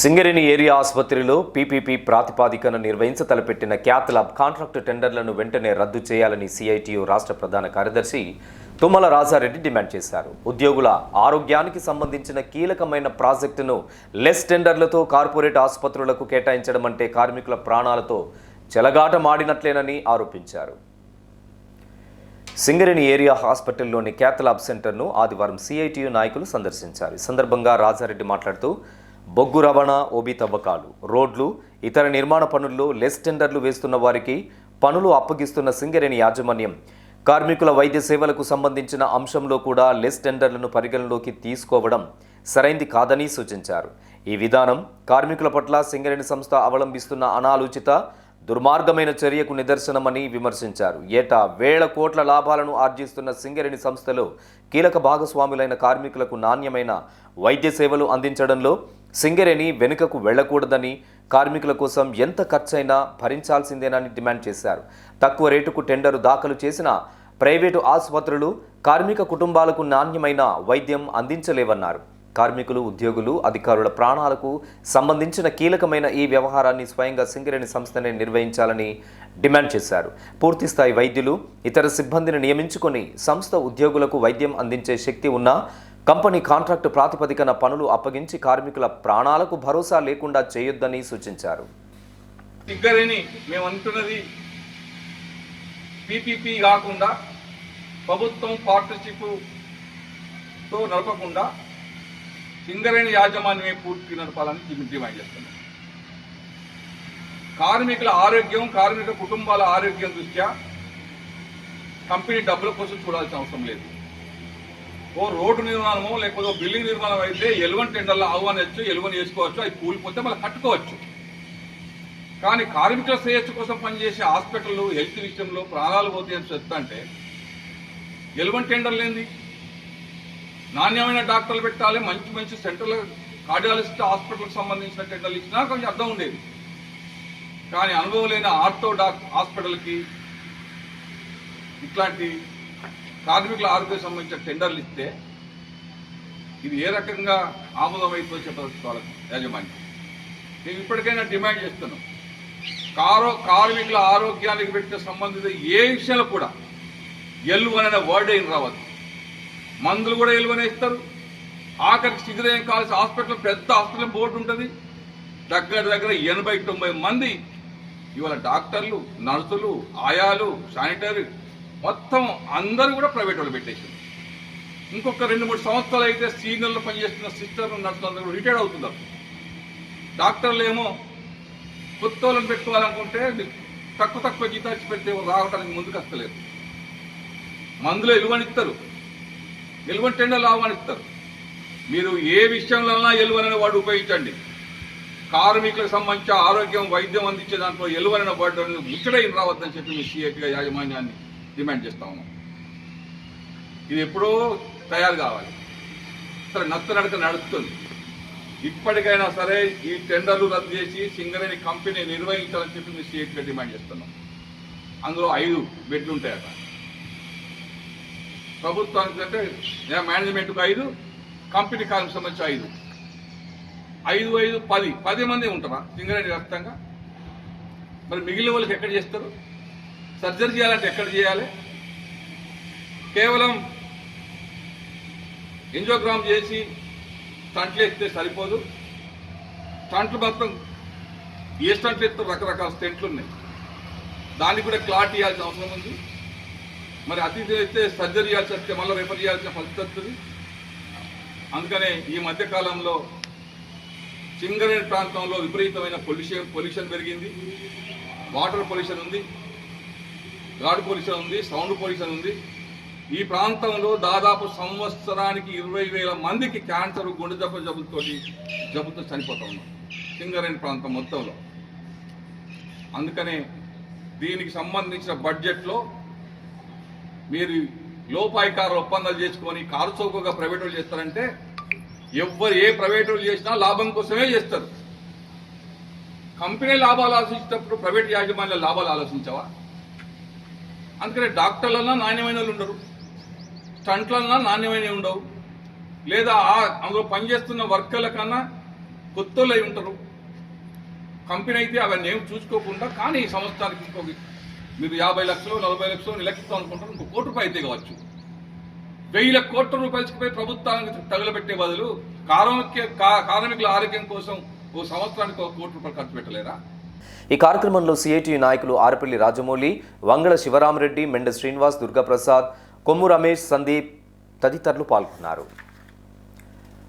Singareni area ఆసుపత్రిలో PPP ప్రాతిపాదికన నిర్వహించతలపెట్టిన cath lab contract టెండర్లను వెంటనే రద్దు చేయాలని సిఐటియు రాష్ట్ర ప్రధాన కార్యదర్శి తుమ్మల రాజారెడ్డి డిమాండ్ చేశారు. ఉద్యోగుల ఆరోగ్యానికి సంబంధించిన కీలకమైన ప్రాజెక్టును లెస్ టెండర్లతో కార్పొరేట్ ఆసుపత్రులకు కేటాయించడం అంటే కార్మికుల ప్రాణాలతో చెలగాటమాడినట్లేనని ఆరోపించారు. సింగరేణి ఏరియా హాస్పిటల్లోని క్యాత్ ల్యాబ్ సెంటర్ను ఆదివారం సిఐటియు నాయకులు సందర్శించారు. ఈ సందర్భంగా రాజారెడ్డి మాట్లాడుతూ బొగ్గు రవాణా, ఓబీ తవ్వకాలు, రోడ్లు, ఇతర నిర్మాణ పనుల్లో లెస్ టెండర్లు వేస్తున్న వారికి పనులు అప్పగిస్తున్న సింగరేణి యాజమాన్యం కార్మికుల వైద్య సేవలకు సంబంధించిన అంశంలో కూడా లెస్ టెండర్లను పరిగణలోకి తీసుకోవడం సరైంది కాదని సూచించారు. ఈ విధానం కార్మికుల పట్ల సింగరేణి సంస్థ అవలంబిస్తున్న అనాలోచిత దుర్మార్గమైన చర్యకు నిదర్శనమని విమర్శించారు. ఏటా వేల కోట్ల లాభాలను ఆర్జిస్తున్న సింగరేణి సంస్థలో కీలక భాగస్వాములైన కార్మికులకు నాణ్యమైన వైద్య సేవలు అందించడంలో సింగరేణి వెనుకకు వెళ్లకూడదని, కార్మికుల కోసం ఎంత ఖర్చైనా భరించాల్సిందేనని డిమాండ్ చేశారు. తక్కువ రేటుకు టెండరు దాఖలు చేసిన ప్రైవేటు ఆసుపత్రులు కార్మిక కుటుంబాలకు నాణ్యమైన వైద్యం అందించలేవన్నారు. కార్మికులు, ఉద్యోగులు, అధికారుల ప్రాణాలకు సంబంధించిన కీలకమైన ఈ వ్యవహారాన్ని స్వయంగా సింగరేణి సంస్థనే నిర్వహించాలని డిమాండ్ చేశారు. పూర్తిస్థాయి వైద్యులు, ఇతర సిబ్బందిని నియమించుకొని సంస్థ ఉద్యోగులకు వైద్యం అందించే శక్తి ఉన్నా కంపెనీ కాంట్రాక్టు ప్రాతిపదికన పనులు అప్పగించి కార్మికుల ప్రాణాలకు భరోసా లేకుండా చేయొద్దని సూచించారు. సింగరేణి మేము అంటున్నది పీపీపీ కాకుండా ప్రభుత్వం పార్ట్నర్షిప్తో నడపకుండా సింగరేణి యాజమాన్యమే పూర్తిగా నడపాలని డిమాండ్ చేస్తున్నాం. కార్మికుల ఆరోగ్యం, కార్మిక కుటుంబాల ఆరోగ్యం దృష్ట్యా కంపెనీ డబ్బుల కోసం చూడాల్సిన అవసరం లేదు. ఓ రోడ్డు నిర్మాణమో లేకపోతే ఓ బిల్డింగ్ నిర్మాణం అయితే ఎలువన్ టెండర్లు ఆహ్వానించచ్చు, ఎలువని వేసుకోవచ్చు, అవి కూలిపోతే మళ్ళీ కట్టుకోవచ్చు. కానీ కార్మికుల శ్రేయస్సు కోసం పనిచేసే హాస్పిటళ్ళు హెల్త్ విషయంలో ప్రాణాలు పోతాయని చెప్తా అంటే ఎలువన్ టెండర్లు ఏంది? నాణ్యమైన డాక్టర్లు పెట్టాలి, మంచి మంచి సెంట్రల్ కార్డియాలజిస్ట్ హాస్పిటల్కి సంబంధించిన టెండర్లు ఇచ్చినా కొంచెం అర్థం ఉండేది. కానీ అనుభవం లేని ఆర్థో హాస్పిటల్కి ఇట్లాంటి కార్మికుల ఆరోగ్యం సంబంధించిన టెండర్లు ఇస్తే ఇది ఏ రకంగా ఆమోదమైందో చెప్పాలి యాజమాన్యం. మేము ఇప్పటికైనా డిమాండ్ చేస్తున్నాం, కార్మికుల ఆరోగ్యానికి పెట్టిన సంబంధిత ఏ విషయాలు కూడా ఎల్లువన్ అనే వర్డ్ ఏం రావద్దు. మందులు కూడా ఎలువనే ఇస్తారు. ఆఖరికి సింగరేణి కాలేజ్ హాస్పిటల్ పెద్ద హాస్పిటల్ బోర్డు ఉంటుంది. దగ్గర 80-90 మంది ఇవాళ డాక్టర్లు, నర్సులు, ఆయాలు, శానిటరీ మొత్తం అందరూ కూడా ప్రైవేట్ వాళ్ళు పెట్టేసారు. ఇంకొక 2-3 సంవత్సరాలు అయితే సీనియర్లు పనిచేస్తున్న సిస్టర్లు, నర్సులు అందరూ కూడా రిటైర్డ్ అవుతున్నారు. డాక్టర్లు ఏమో కొత్త వాళ్ళని పెట్టుకోవాలనుకుంటే తక్కువ జీతాలు పెడితే రావడానికి ముందుకు వస్తలేదు. మందులో ఎలువనిస్తారు, ఎలువన్ టెండర్లు ఆహ్వానిస్తారు. మీరు ఏ విషయంలో ఎలువనని వాడు ఉపయోగించండి. కార్మికులకు సంబంధించిన ఆరోగ్యం, వైద్యం అందించే దాంట్లో ఎలువనైన వాడు ముచ్చటైన రావద్దని చెప్పి మీ సిఐటిగా యాజమాన్యాన్ని డిమాండ్ చేస్తా ఉన్నాం. ఇది ఎప్పుడో తయారు కావాలి. సరే, నడక నడుస్తుంది. ఇప్పటికైనా సరే ఈ టెండర్లు రద్దు చేసి సింగరేణి కంపెనీ నిర్వహించాలని చెప్పి మీ సిఐటిగా డిమాండ్ చేస్తున్నాం. అందులో 5 బెడ్లు ఉంటాయట. ప్రభుత్వానికి అంటే మేనేజ్మెంట్కు 5, కంపెనీ కార్మిక సంబంధించి 5, 10 మంది ఉంటారా సింగరేణి వ్యాప్తంగా? మరి మిగిలిన వాళ్ళకి ఎక్కడ చేస్తారు? సర్జరీ చేయాలంటే ఎక్కడ చేయాలి? కేవలం ఎంజోగ్రామ్ చేసి స్టంట్లు ఎత్తే సరిపోదు. స్టంట్లు మొత్తం ఏ స్టంట్లు ఎత్తారు? రకరకాల స్టెంట్లు ఉన్నాయి. దానికి కూడా క్లాట్ ఇవ్వాల్సిన అవసరం ఉంది. మరి అతిథి అయితే సర్జరీ చేయాల్సి వస్తే మళ్ళీ రిఫర్ చేయాల్సిన పరిస్థితి వస్తుంది. అందుకనే ఈ మధ్యకాలంలో సింగరేణి ప్రాంతంలో విపరీతమైన పొల్యూషన్ పెరిగింది. వాటర్ పొల్యూషన్ ఉంది, గాడ్ పొల్యూషన్ ఉంది, సౌండ్ పొల్యూషన్ ఉంది. ఈ ప్రాంతంలో దాదాపు సంవత్సరానికి 20,000 మందికి క్యాన్సర్, గుండె జబ్బుతో చనిపోతా ఉన్నారు సింగరేణి ప్రాంతం మొత్తంలో. అందుకనే దీనికి సంబంధించిన బడ్జెట్లో మీరు లోపాయికార ఒప్పందాలు చేసుకొని కారు చౌకగా ప్రైవేట్ వాళ్ళు చేస్తారంటే ఎవరు ఏ ప్రైవేట్ వాళ్ళు చేసినా లాభం కోసమే చేస్తారు. కంపెనీ లాభాలు ఆలోచించేటప్పుడు ప్రైవేట్ యాజమాన్యాల లాభాలు ఆలోచించవా? అందుకనే డాక్టర్లన్నా నాణ్యమైన వాళ్ళు ఉండరు, స్టంట్లన్నా నాణ్యమైనవి ఉండవు, లేదా అందులో పనిచేస్తున్న వర్కర్ల కన్నా కొత్తోళ్ళు అయి ఉంటారు. కంపెనీ అయితే అవన్నీ ఏం చూసుకోకుండా కానీ ఈ సంవత్సరానికి మీరు 50 లక్షలు 40 లక్షలు లెక్కిస్తాం అనుకుంటారు, ఇంకో కోటి రూపాయలు అయితే కావచ్చు. 1000 కోట్ల రూపాయలకి ప్రభుత్వానికి తగలబెట్టే బదులు కార్మికుల ఆరోగ్యం కోసం ఓ సంవత్సరానికి 1 కోటి రూపాయలు ఖర్చు పెట్టలేరా? ఈ కార్యక్రమంలో సిఐటియు నాయకులు ఆరపల్లి రాజమౌళి, వంగళ శివరామరెడ్డి, మెండ శ్రీనివాస్, దుర్గాప్రసాద్, కొమ్ము రమేష్, సందీప్ తదితరులు పాల్గొన్నారు.